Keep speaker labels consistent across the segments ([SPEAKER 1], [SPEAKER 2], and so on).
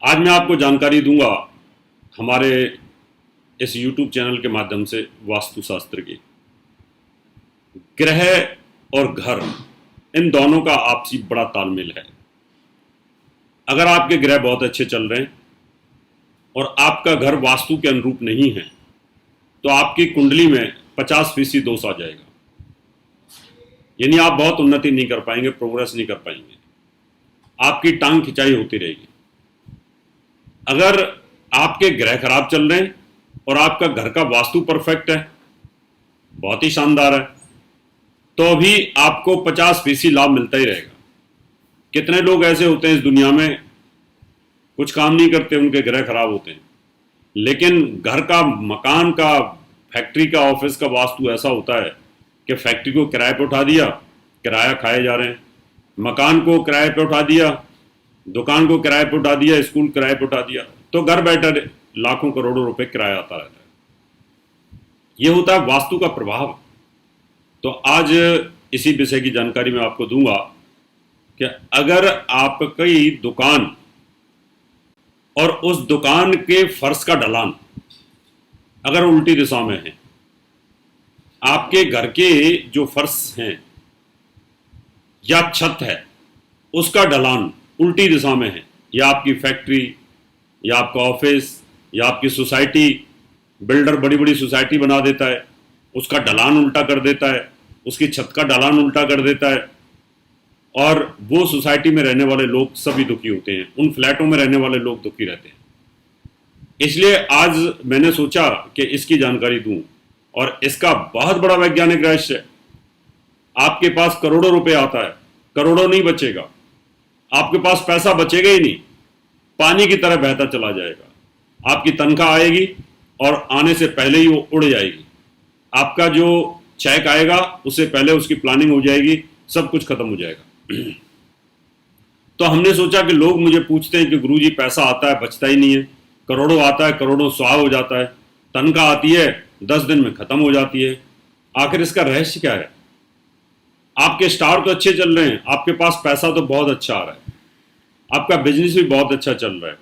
[SPEAKER 1] आज मैं आपको जानकारी दूंगा हमारे इस YouTube चैनल के माध्यम से वास्तुशास्त्र की। ग्रह और घर, इन दोनों का आपसी बड़ा तालमेल है। अगर आपके ग्रह बहुत अच्छे चल रहे हैं और आपका घर वास्तु के अनुरूप नहीं है तो आपकी कुंडली में 50% दोष आ जाएगा, यानी आप बहुत उन्नति नहीं कर पाएंगे, प्रोग्रेस नहीं कर पाएंगे, आपकी टांग खिंचाई होती रहेगी। अगर आपके ग्रह खराब चल रहे हैं और आपका घर का वास्तु परफेक्ट है, बहुत ही शानदार है, तो भी आपको 50% लाभ मिलता ही रहेगा। कितने लोग ऐसे होते हैं इस दुनिया में, कुछ काम नहीं करते, उनके ग्रह खराब होते हैं, लेकिन घर का, मकान का, फैक्ट्री का, ऑफिस का वास्तु ऐसा होता है कि फैक्ट्री को किराए पे उठा दिया, किराया खाए जा रहे हैं, मकान को किराए पे उठा दिया, दुकान को किराए पे उठा दिया, स्कूल किराए पे उठा दिया, तो घर बैठे लाखों करोड़ों रुपए किराया आता रहता है। यह होता है वास्तु का प्रभाव। तो आज इसी विषय की जानकारी मैं आपको दूंगा कि अगर आपकी दुकान और उस दुकान के फर्श का ढलान अगर उल्टी दिशा में है, आपके घर के जो फर्श हैं या छत है उसका ढलान उल्टी दिशा में है, या आपकी फैक्ट्री या आपका ऑफिस या आपकी सोसाइटी, बिल्डर बड़ी बड़ी सोसाइटी बना देता है, उसका ढलान उल्टा कर देता है, उसकी छत का ढलान उल्टा कर देता है, और वो सोसाइटी में रहने वाले लोग सभी दुखी होते हैं, उन फ्लैटों में रहने वाले लोग दुखी रहते हैं। इसलिए आज मैंने सोचा कि इसकी जानकारी दूं, और इसका बहुत बड़ा वैज्ञानिक रहस्य है। आपके पास करोड़ों रुपए आता है, करोड़ों नहीं बचेगा, आपके पास पैसा बचेगा ही नहीं, पानी की तरह बहता चला जाएगा। आपकी तनख्वाह आएगी और आने से पहले ही वो उड़ जाएगी। आपका जो चेक आएगा उससे पहले उसकी प्लानिंग हो जाएगी, सब कुछ खत्म हो जाएगा। तो हमने सोचा कि लोग मुझे पूछते हैं कि गुरुजी पैसा आता है बचता ही नहीं है, करोड़ों आता है, करोड़ों स्वाह हो जाता है, तनख्वाह आती है 10 दिन में खत्म हो जाती है, आखिर इसका रहस्य क्या है? आपके स्टार तो अच्छे चल रहे हैं, आपके पास पैसा तो बहुत अच्छा आ रहा है, आपका बिजनेस भी बहुत अच्छा चल रहा है,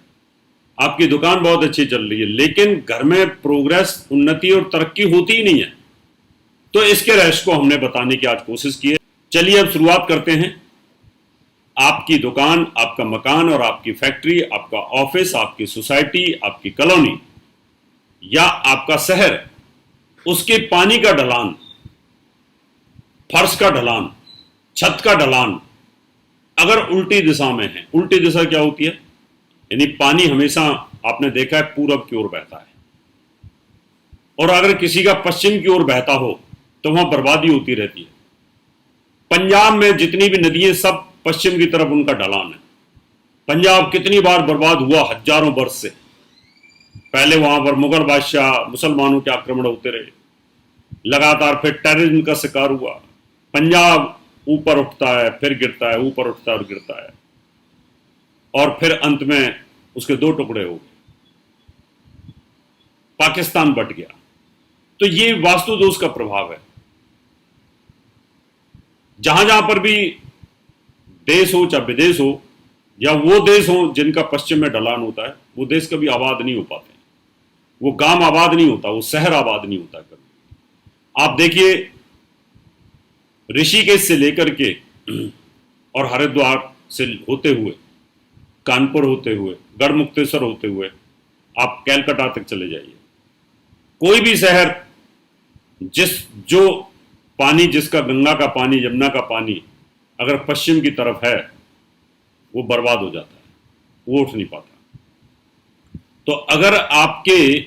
[SPEAKER 1] आपकी दुकान बहुत अच्छी चल रही है, लेकिन घर में प्रोग्रेस, उन्नति और तरक्की होती ही नहीं है। तो इसके रहस्य को हमने बताने की आज कोशिश की है। चलिए अब शुरुआत करते हैं। आपकी दुकान, आपका मकान और आपकी फैक्ट्री, आपका ऑफिस, आपकी सोसाइटी, आपकी कॉलोनी या आपका शहर, उसके पानी का ढलान, फर्श का ढलान, छत का ढलान अगर उल्टी दिशा में है। उल्टी दिशा क्या होती है? यानी पानी हमेशा, आपने देखा है, पूरब की ओर बहता है, और अगर किसी का पश्चिम की ओर बहता हो तो वहां बर्बादी होती रहती है। पंजाब में जितनी भी नदियां सब पश्चिम की तरफ उनका ढलान है। पंजाब कितनी बार बर्बाद हुआ, हजारों वर्ष से। पहले वहां पर मुगल बादशाह, मुसलमानों के आक्रमण होते रहे लगातार, फिर टेररिज्म का शिकार हुआ। पंजाब ऊपर उठता है फिर गिरता है, ऊपर उठता है और गिरता है, और फिर अंत में उसके 2 टुकड़े हो गए, पाकिस्तान बट गया। तो ये वास्तु दोष का प्रभाव है। जहां जहां पर भी देश हो, चाहे विदेश हो, या वो देश हो जिनका पश्चिम में ढलान होता है, वो देश कभी आबाद नहीं हो पाते, वो गांव आबाद नहीं होता, वो शहर आबाद नहीं होता कभी। आप देखिए, ऋषिकेश से लेकर के और हरिद्वार से होते हुए, कानपुर होते हुए, गढ़मुक्तेश्वर होते हुए आप कैलकाटा तक चले जाइए, कोई भी शहर जो पानी, जिसका गंगा का पानी, यमुना का पानी अगर पश्चिम की तरफ है, वो बर्बाद हो जाता है, वो उठ नहीं पाता। तो अगर आपके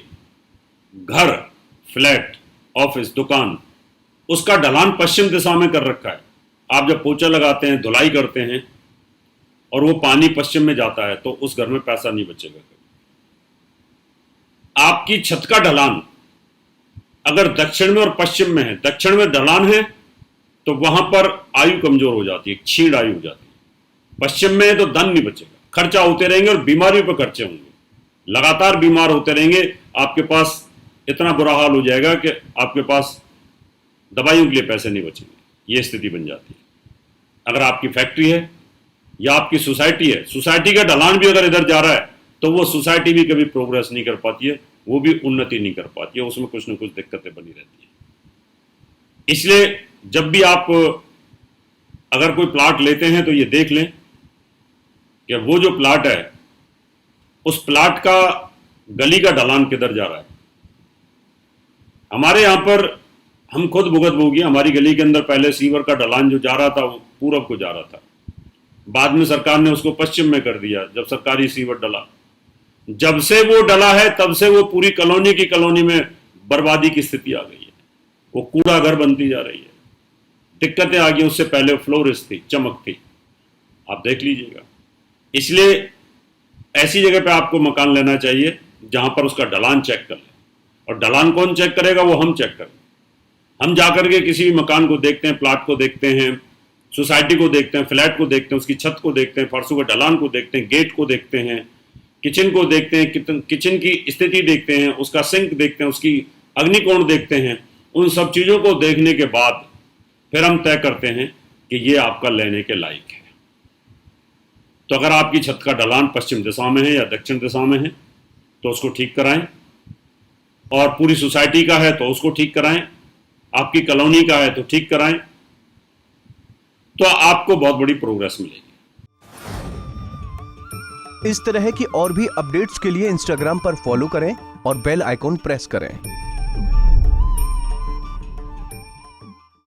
[SPEAKER 1] घर, फ्लैट, ऑफिस, दुकान, उसका ढलान पश्चिम दिशा में कर रखा है, आप जब पोछा लगाते हैं, धुलाई करते हैं और वो पानी पश्चिम में जाता है, तो उस घर में पैसा नहीं बचेगा। आपकी छत का ढलान अगर दक्षिण में और पश्चिम में है, दक्षिण में ढलान है तो वहां पर आयु कमजोर हो जाती है, क्षीण आयु हो जाती है। पश्चिम में है तो धन नहीं बचेगा, खर्चा होते रहेंगे और बीमारियों पर खर्चे होंगे, लगातार बीमार होते रहेंगे, आपके पास इतना बुरा हाल हो जाएगा कि आपके पास दवाइयों के लिए पैसे नहीं बचेंगे। ये स्थिति बन जाती है। अगर आपकी फैक्ट्री है या आपकी सोसाइटी है, सोसाइटी का ढलान भी अगर इधर जा रहा है तो वो सोसाइटी भी कभी प्रोग्रेस नहीं कर पाती है, वो भी उन्नति नहीं कर पाती है, उसमें कुछ ना कुछ दिक्कतें बनी रहती है। इसलिए जब भी आप अगर कोई प्लाट लेते हैं तो ये देख लें कि वो जो प्लाट है उस प्लाट का गली का ढलान किधर जा रहा है। हमारे यहाँ पर हम खुद भुगत भोगी, हमारी गली के अंदर पहले सीवर का ढलान जो जा रहा था वो पूरब को जा रहा था, बाद में सरकार ने उसको पश्चिम में कर दिया जब सरकारी सीवर डला। जब से वो डला है तब से वो पूरी कॉलोनी की कॉलोनी में बर्बादी की स्थिति आ गई है, वो कूड़ा घर बनती जा रही है, दिक्कतें आ गई। उससे पहले फ्लोरिस थी, चमक थी, आप देख लीजिएगा। इसलिए ऐसी जगह पे आपको मकान लेना चाहिए जहां पर उसका ढलान चेक कर ले, और ढलान कौन चेक करेगा, वो हम चेक करें। हम जाकर के किसी भी मकान को देखते हैं, प्लाट को देखते हैं, सोसाइटी को देखते हैं, फ्लैट को देखते हैं, उसकी छत को देखते हैं, फर्शों का ढलान को देखते हैं, गेट को देखते हैं, किचन को देखते हैं, किचन की स्थिति देखते हैं, उसका सिंक देखते हैं, उसकी अग्निकोण देखते हैं। उन सब चीज़ों को देखने के बाद फिर हम तय करते हैं कि ये आपका लेने के लायक है। तो अगर आपकी छत का ढलान पश्चिम दिशा में है या दक्षिण दिशा में है तो उसको ठीक कराएं, और पूरी सोसाइटी का है तो उसको ठीक कराएं, आपकी कॉलोनी का है तो ठीक कराएं, तो आपको बहुत बड़ी प्रोग्रेस मिलेगी।
[SPEAKER 2] इस तरह की और भी अपडेट्स के लिए इंस्टाग्राम पर फॉलो करें और बेल आइकॉन प्रेस करें।